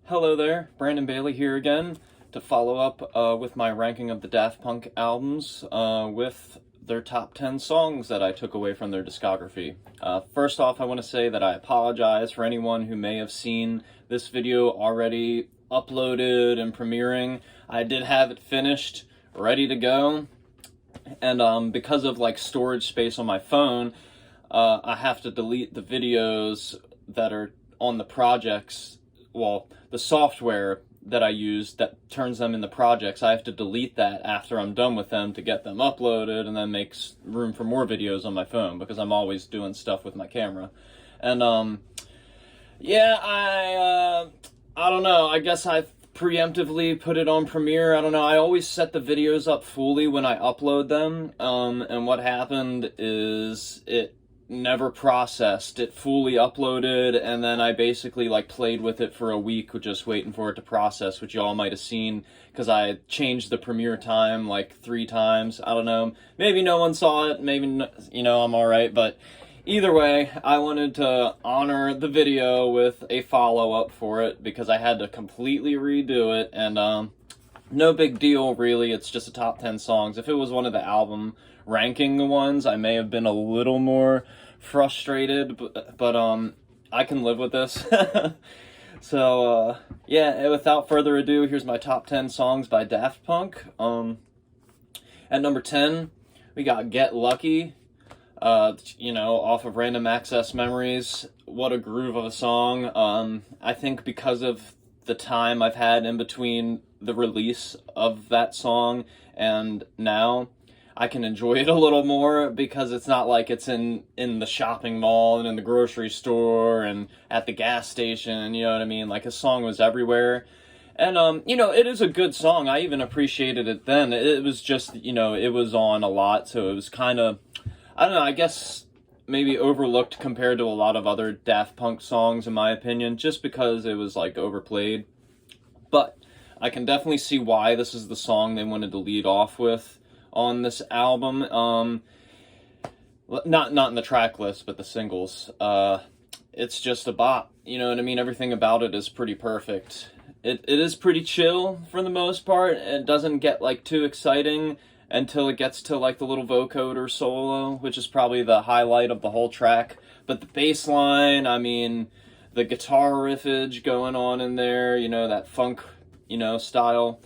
Hello there, Brandon Bailey here again to follow up with my ranking of the Daft Punk albums with their top 10 songs that I took away from their discography. First off, I want to say that I apologize for anyone who may have seen this video already uploaded and premiering. I did have it finished, ready to go, and because of like storage space on my phone, I have to delete the videos that are on the projects. Well, the software that I use that turns them into projects, I have to delete that after I'm done with them to get them uploaded and then makes room for more videos on my phone because I'm always doing stuff with my camera. And yeah, I don't know. I guess I preemptively put it on Premiere. I don't know. I always set the videos up fully when I upload them. And what happened is it never processed. It fully uploaded, and then I basically like played with it for a week just waiting for it to process, which y'all might have seen because I changed the premiere time like 3 times. I don't know. Maybe no one saw it. Maybe, I'm all right. But either way, I wanted to honor the video with a follow-up for it because I had to completely redo it, and no big deal, really. It's just a top 10 songs. If it was one of the album ranking ones, I may have been a little more frustrated, but I can live with this. So, yeah, without further ado, here's my top 10 songs by Daft Punk. At number 10, we got Get Lucky, off of Random Access Memories. What a groove of a song. I think because of the time I've had in between the release of that song and now, I can enjoy it a little more because it's not like it's in the shopping mall and in the grocery store and at the gas station, you know what I mean? Like, his song was everywhere. And, it is a good song. I even appreciated it then. It was just, it was on a lot, so it was kind of, I don't know, I guess maybe overlooked compared to a lot of other Daft Punk songs, in my opinion, just because it was, like, overplayed. But I can definitely see why this is the song they wanted to lead off with on this album. Not in the track list, but the singles. It's just a bop. You know what I mean? Everything about it is pretty perfect. It is pretty chill for the most part. It doesn't get like too exciting until it gets to like the little vocoder solo, which is probably the highlight of the whole track. But the bass line, I mean, the guitar riffage going on in there, that funk, style.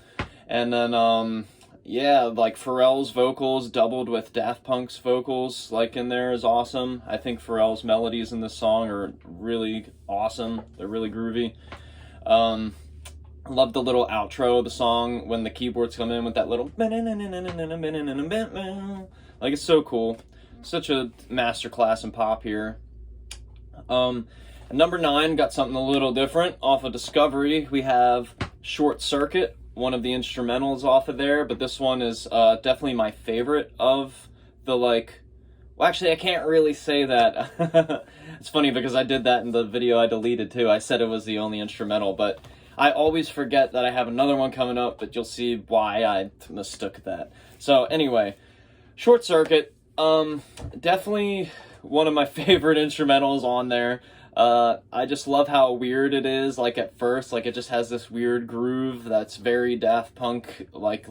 And then, yeah, like Pharrell's vocals doubled with Daft Punk's vocals, like in there, is awesome. I think Pharrell's melodies in this song are really awesome. They're really groovy. I love the little outro of the song when the keyboards come in with that little like, it's so cool. Such a masterclass in pop here. At number 9, got something a little different off of Discovery. We have Short Circuit, one of the instrumentals off of there, but this one is definitely my favorite of the, well, actually, I can't really say that. It's funny because I did that in the video I deleted too. I said it was the only instrumental, but I always forget that I have another one coming up, but you'll see why I mistook that. So anyway, Short Circuit, definitely one of my favorite instrumentals on there. I just love how weird it is, like, at first, like, it just has this weird groove that's very Daft Punk, like,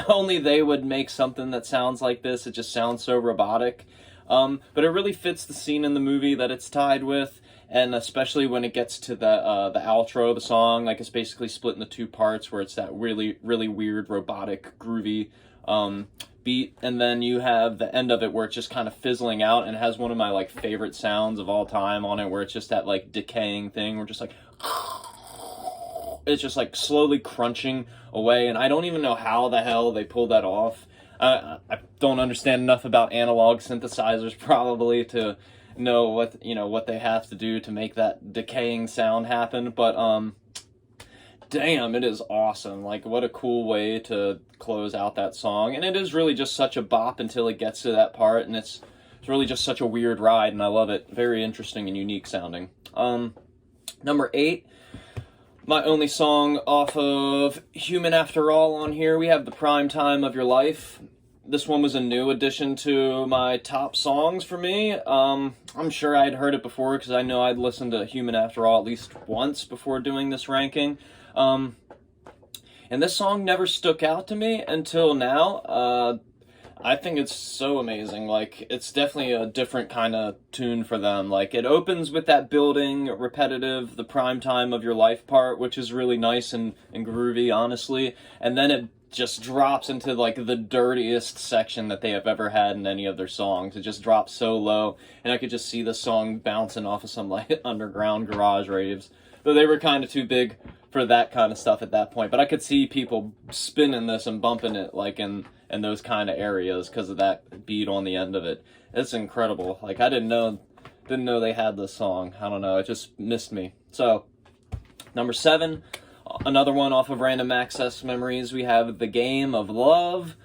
only they would make something that sounds like this. It just sounds so robotic, but it really fits the scene in the movie that it's tied with, and especially when it gets to the outro of the song, like, it's basically split into 2 parts, where it's that really, really weird, robotic, groovy, beat, and then you have the end of it where it's just kind of fizzling out and has one of my favorite sounds of all time on it, where it's just that decaying thing where just it's just slowly crunching away, and I don't even know how the hell they pulled that off. I don't understand enough about analog synthesizers probably to know what they have to do to make that decaying sound happen, but damn, it is awesome. Like, what a cool way to close out that song. And it is really just such a bop until it gets to that part, and it's really just such a weird ride, and I love it. Very interesting and unique sounding. Number 8, my only song off of Human After All on here, we have The Prime Time of Your Life. this one was a new addition to my top songs for me. I'm sure I'd heard it before because I know I'd listened to Human After All at least once before doing this ranking. And this song never stuck out to me until now. I think it's so amazing. Like, it's definitely a different kind of tune for them. Like, it opens with that building, repetitive, the prime time of your life part, which is really nice and groovy, honestly. And then it just drops into, like, the dirtiest section that they have ever had in any of their songs. It just drops so low, and I could just see the song bouncing off of some, like, underground garage raves. Though they were kind of too big for that kind of stuff at that point. But I could see people spinning this and bumping it, like, in those kind of areas because of that beat on the end of it. It's incredible. Like, I didn't know they had this song. I don't know, it just missed me. So, number 7, another one off of Random Access Memories, we have The Game of Love.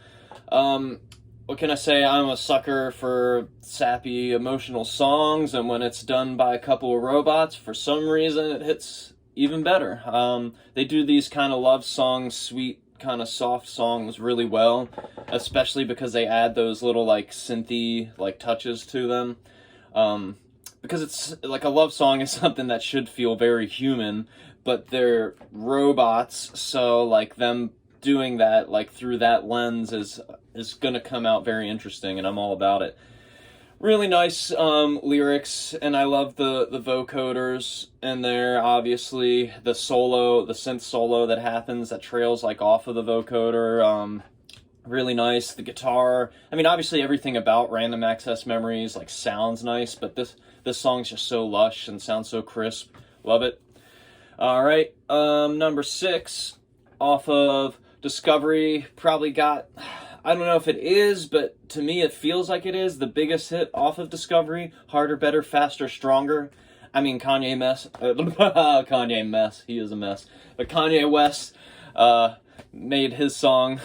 What can I say? I'm a sucker for sappy, emotional songs, and when it's done by a couple of robots, for some reason it hits even better. They do these kind of love songs, sweet, kind of soft songs really well, especially because they add those little, like, synthy, like, touches to them. Because it's, like, a love song is something that should feel very human, but they're robots, so, like, them doing that, like, through that lens is gonna come out very interesting, and I'm all about it. Really nice lyrics, and I love the vocoders in there, obviously. The synth solo that happens, that trails, like, off of the vocoder, really nice. The guitar, I mean, obviously everything about Random Access Memories, like, sounds nice, but this song's just so lush and sounds so crisp. Love it. Alright, number 6, off of Discovery, probably got, I don't know if it is, but to me it feels like it is, the biggest hit off of Discovery, Harder, Better, Faster, Stronger. I mean, Kanye Mess, he is a mess. But Kanye West made his song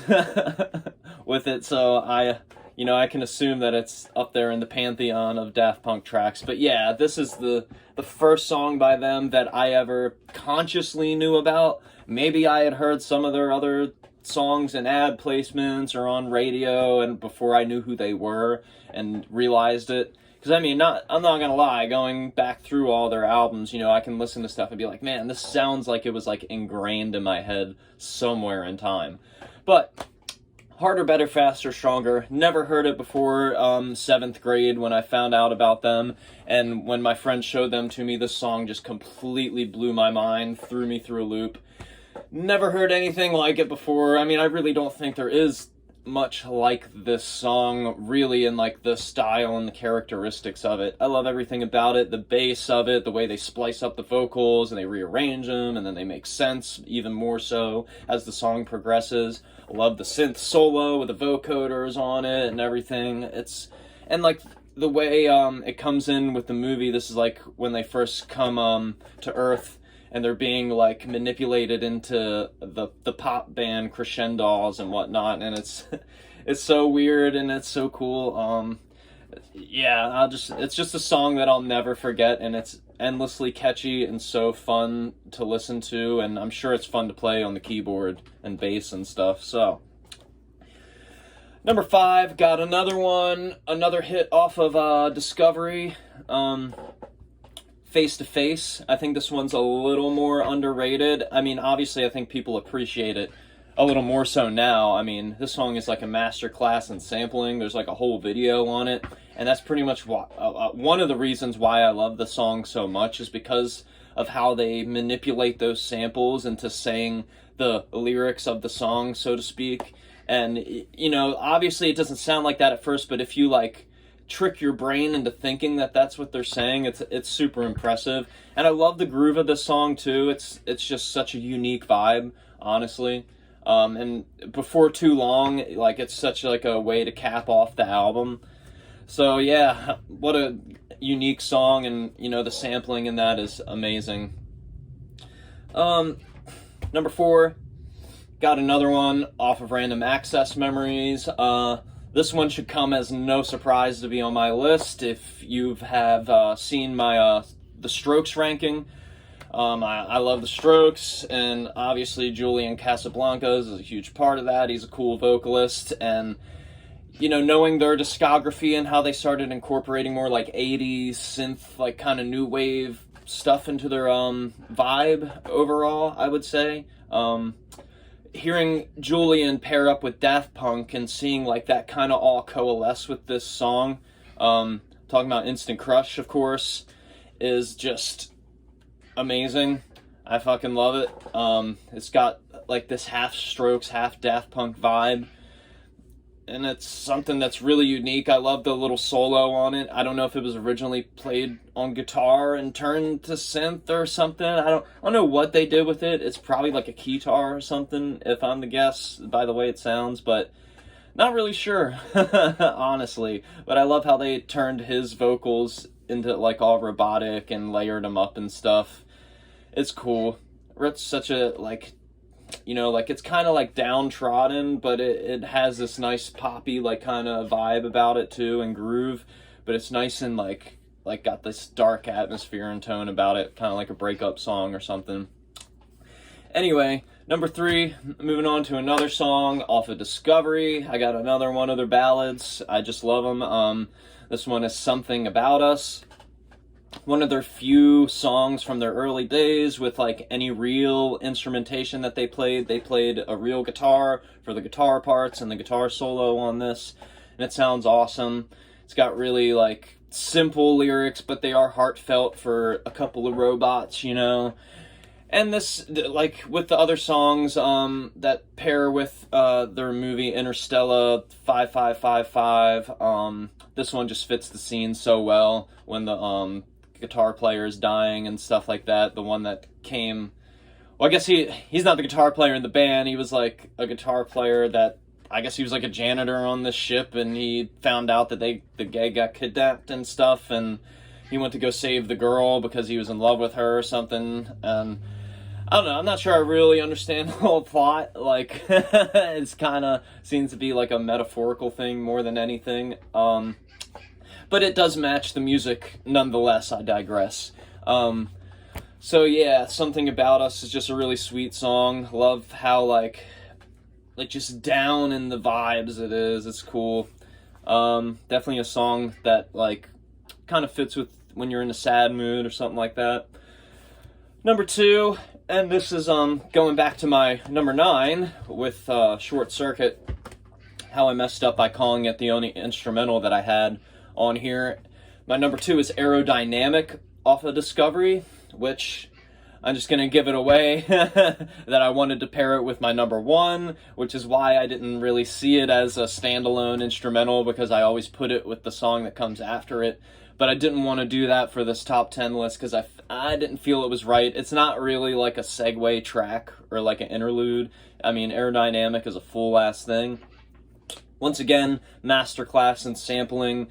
with it, so I can assume that it's up there in the pantheon of Daft Punk tracks. But yeah, this is the first song by them that I ever consciously knew about. Maybe I had heard some of their other songs in ad placements or on radio, and before I knew who they were and realized it. Because, I mean, I'm not gonna lie, going back through all their albums, I can listen to stuff and be like, man, this sounds like it was, like, ingrained in my head somewhere in time. But Harder, Better, Faster, Stronger, never heard it before 7th grade when I found out about them, and when my friend showed them to me, this song just completely blew my mind, threw me through a loop. Never heard anything like it before. I mean, I really don't think there is much like this song, really, in, like, the style and the characteristics of it. I love everything about it, the bass of it, the way they splice up the vocals and they rearrange them and then they make sense even more so as the song progresses. I love the synth solo with the vocoders on it and everything. And like the way it comes in with the movie, this is like when they first come to Earth and they're being, like, manipulated into the pop band crescendos and whatnot, and it's so weird and it's so cool. Yeah, it's just a song that I'll never forget, and it's endlessly catchy and so fun to listen to, and I'm sure it's fun to play on the keyboard and bass and stuff. So, number 5, got another hit off of Discovery. Face to Face. I think this one's a little more underrated. I mean, obviously, I think people appreciate it a little more so now. I mean, this song is like a masterclass in sampling. There's like a whole video on it, and that's pretty much one of the reasons why I love the song so much is because of how they manipulate those samples into saying the lyrics of the song, so to speak. And, obviously it doesn't sound like that at first, but if you, like, trick your brain into thinking that that's what they're saying, it's super impressive. And I love the groove of this song too. It's just such a unique vibe, honestly. And before too long, like, it's such like a way to cap off the album. So yeah, what a unique song, and the sampling in that is amazing. Number 4, got another one off of Random Access Memories. This one should come as no surprise to be on my list. If you have seen my The Strokes ranking, I love The Strokes, and obviously Julian Casablancas is a huge part of that. He's a cool vocalist, and you know, knowing their discography and how they started incorporating more like 80s synth, like kind of new wave stuff into their vibe overall, I would say. Hearing Julian pair up with Daft Punk and seeing like that kind of all coalesce with this song, talking about Instant Crush, of course, is just amazing. I fucking love it. It's got like this half Strokes, half Daft Punk vibe, and it's something that's really unique. I love the little solo on it. I don't know if it was originally played on guitar and turned to synth or something. I don't know what they did with it. It's probably like a keytar or something, if I'm to guess, by the way it sounds, but not really sure, honestly. But I love how they turned his vocals into like all robotic and layered them up and stuff. It's cool. It's such a, like, you know, like it's kind of like downtrodden, but it has this nice poppy like kind of vibe about it too, and groove, but it's nice and like got this dark atmosphere and tone about it, kind of like a breakup song or something. Anyway, number 3, moving on to another song off of Discovery. I got another one of their ballads. I just love them. This one is Something About Us. One of their few songs from their early days with like any real instrumentation that they played. They played a real guitar for the guitar parts and the guitar solo on this, and it sounds awesome. It's got really like simple lyrics, but they are heartfelt for a couple of robots, you know. And this, like with the other songs that pair with their movie Interstellar 5555, this one just fits the scene so well when the guitar player is dying and stuff like that. The one that came, well, I guess he's not the guitar player in the band. He was like a guitar player that, I guess he was like a janitor on this ship, and he found out that the guy got kidnapped and stuff, and he went to go save the girl because he was in love with her or something. And I don't know, I'm not sure I really understand the whole plot. Like, it's kind of seems to be like a metaphorical thing more than anything. But it does match the music nonetheless. I digress. So yeah, Something About Us is just a really sweet song. Love how like just down in the vibes it is. It's cool. Definitely a song that like kind of fits with when you're in a sad mood or something like that. Number 2, and this is going back to my number 9 with Short Circuit. How I messed up by calling it the only instrumental that I had on here. My number 2 is Aerodynamic off of Discovery, which I'm just gonna give it away that I wanted to pair it with my number 1, which is why I didn't really see it as a standalone instrumental, because I always put it with the song that comes after it. But I didn't want to do that for this top 10 list because I didn't feel it was right. It's not really like a segue track or like an interlude. I mean, Aerodynamic is a full ass thing. Once again, masterclass in sampling.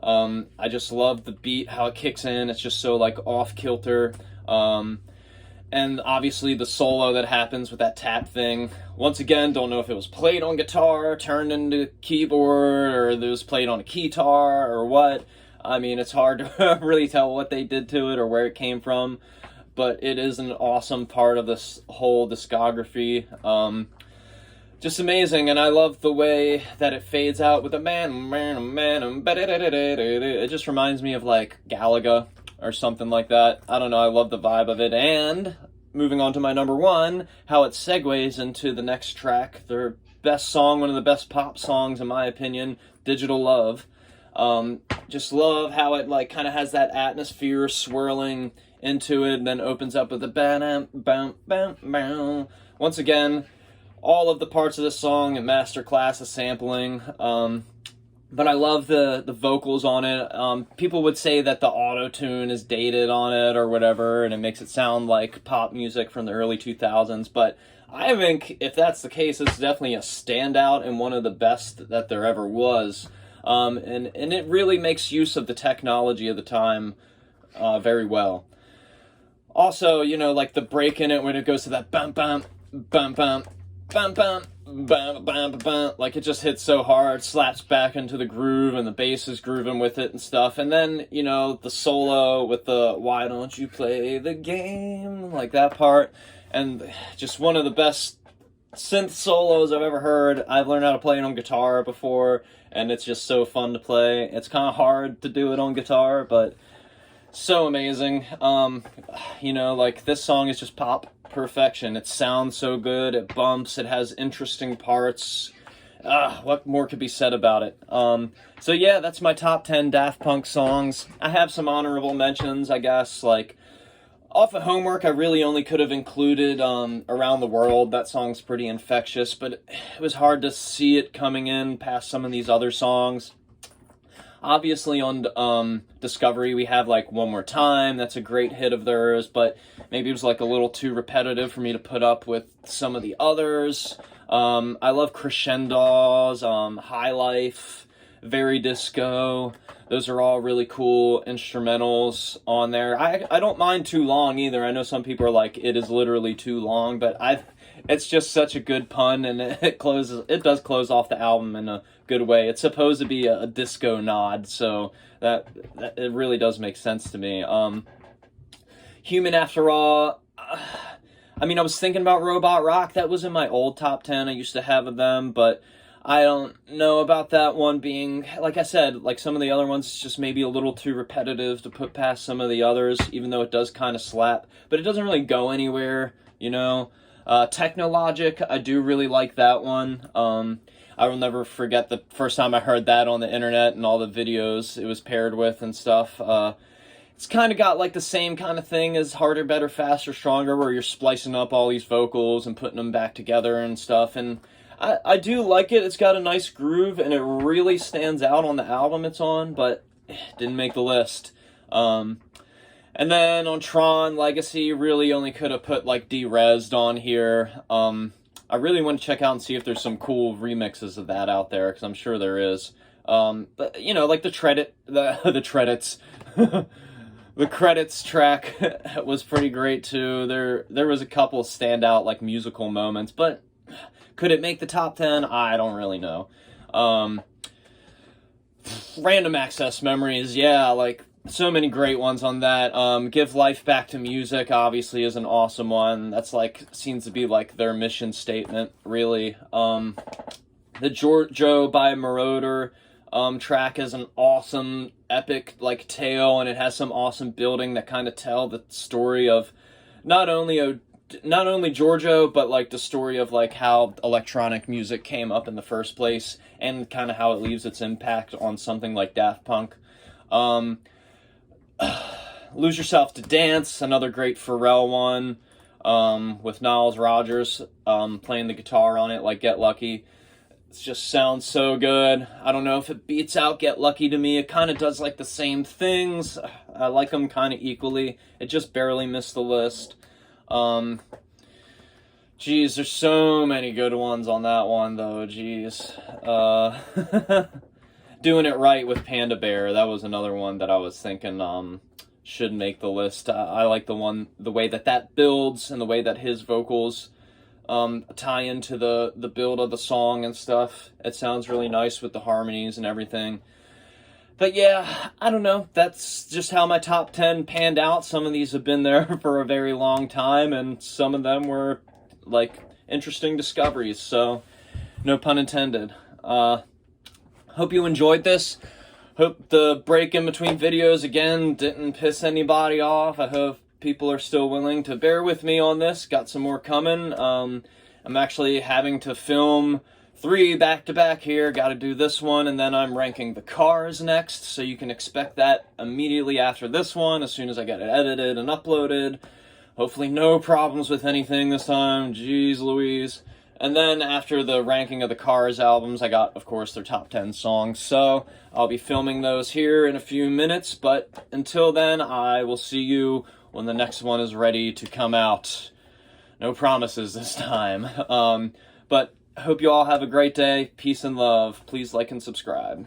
I just love the beat, how it kicks in. It's just so like off kilter. And obviously the solo that happens with that tap thing. Once again, don't know if it was played on guitar, turned into keyboard, or it was played on a keytar or what. I mean, it's hard to really tell what they did to it or where it came from, but it is an awesome part of this whole discography. Just amazing, and I love the way that it fades out with a man. It just reminds me of like Galaga or something like that. I don't know, I love the vibe of it. And moving on to my number 1, how it segues into the next track, their best song, one of the best pop songs in my opinion, Digital Love. Just love how it like kind of has that atmosphere swirling into it, and then opens up with a bam bam bam bam. Once again, all of the parts of this song and masterclass of sampling. But I love the vocals on it. People would say that the auto-tune is dated on it or whatever, and it makes it sound like pop music from the early 2000s, but I think if that's the case, it's definitely a standout and one of the best that there ever was. And it really makes use of the technology of the time very well. Also, you know, like the break in it when it goes to that bum bum bum bum bum bum bum bum bum, like it just hits so hard, slaps back into the groove, and the bass is grooving with it and stuff. And then, you know, the solo with the "Why don't you play the game," like that part, and just one of the best synth solos I've ever heard. I've learned how to play it on guitar before, and it's just so fun to play. It's kind of hard to do it on guitar, but so amazing. You know, like, this song is just pop perfection. It sounds so good, it bumps, it has interesting parts. What more could be said about it? So yeah, that's my top 10 Daft Punk songs. I have some honorable mentions, I guess, like, off of homework, I really only could have included Around the World. That song's pretty infectious, but it was hard to see it coming in past some of these other songs. Obviously on Discovery, we have, like, One More Time. That's a great hit of theirs, but maybe it was, like, a little too repetitive for me to put up with some of the others. I love Crescendos, High Life, Very Disco. Those are all really cool instrumentals on there. I don't mind Too Long either. I know some people are like, it is literally too long, but it's just such a good pun, and it does close off the album in a good way. It's supposed to be a disco nod, so that it really does make sense to me. Human After All. I mean, I was thinking about Robot Rock. That was in my old top 10 I used to have of them, but I don't know about that one being, like I said, like some of the other ones, it's just maybe a little too repetitive to put past some of the others, even though it does kind of slap, but it doesn't really go anywhere, you know? Technologic, I do really like that one. I will never forget the first time I heard that on the internet and all the videos it was paired with and stuff. It's kind of got like the same kind of thing as Harder, Better, Faster, Stronger, where you're splicing up all these vocals and putting them back together and stuff, and I do like it. It's got a nice groove, and it really stands out on the album it's on, but it didn't make the list. And then on Tron Legacy, really only could have put, like, Derezzed on here. I really want to check out and see if there's some cool remixes of that out there, because I'm sure there is. But, you know, like the credits. The credits track was pretty great, too. There was a couple standout, like, musical moments, but could it make the top 10? I don't really know. Random Access Memories, yeah, like, so many great ones on that. Give Life Back to Music, obviously, is an awesome one. That's, like, seems to be, like, their mission statement, really. The Giorgio by Marauder track is an awesome, epic, like, tale, and it has some awesome building that kind of tell the story of not only Giorgio, but, like, the story of, like, how electronic music came up in the first place, and kind of how it leaves its impact on something like Daft Punk. Lose Yourself to Dance, another great Pharrell one, with Niles Rodgers playing the guitar on it, like Get Lucky. It just sounds so good. I don't know if it beats out Get Lucky to me. It kind of does, like, the same things. I like them kind of equally. It just barely missed the list. Geez, there's so many good ones on that one, though. Geez. Doing It Right with Panda Bear, that was another one that I was thinking should make the list. I like the way that builds, and the way that his vocals tie into the build of the song and stuff. It sounds really nice with the harmonies and everything. But yeah, I don't know. That's just how my top 10 panned out. Some of these have been there for a very long time, and some of them were, like, interesting discoveries. So, no pun intended. Hope you enjoyed this. Hope the break in between videos, again, didn't piss anybody off. I hope people are still willing to bear with me on this. Got some more coming. I'm actually having to film 3 back-to-back here. Got to do this one, and then I'm ranking the Cars next, so you can expect that immediately after this one, as soon as I get it edited and uploaded. Hopefully no problems with anything this time. Jeez Louise. And then after the ranking of the Cars albums, I got, of course, their top 10 songs. So I'll be filming those here in a few minutes. But until then, I will see you when the next one is ready to come out. No promises this time. But I hope you all have a great day. Peace and love. Please like and subscribe.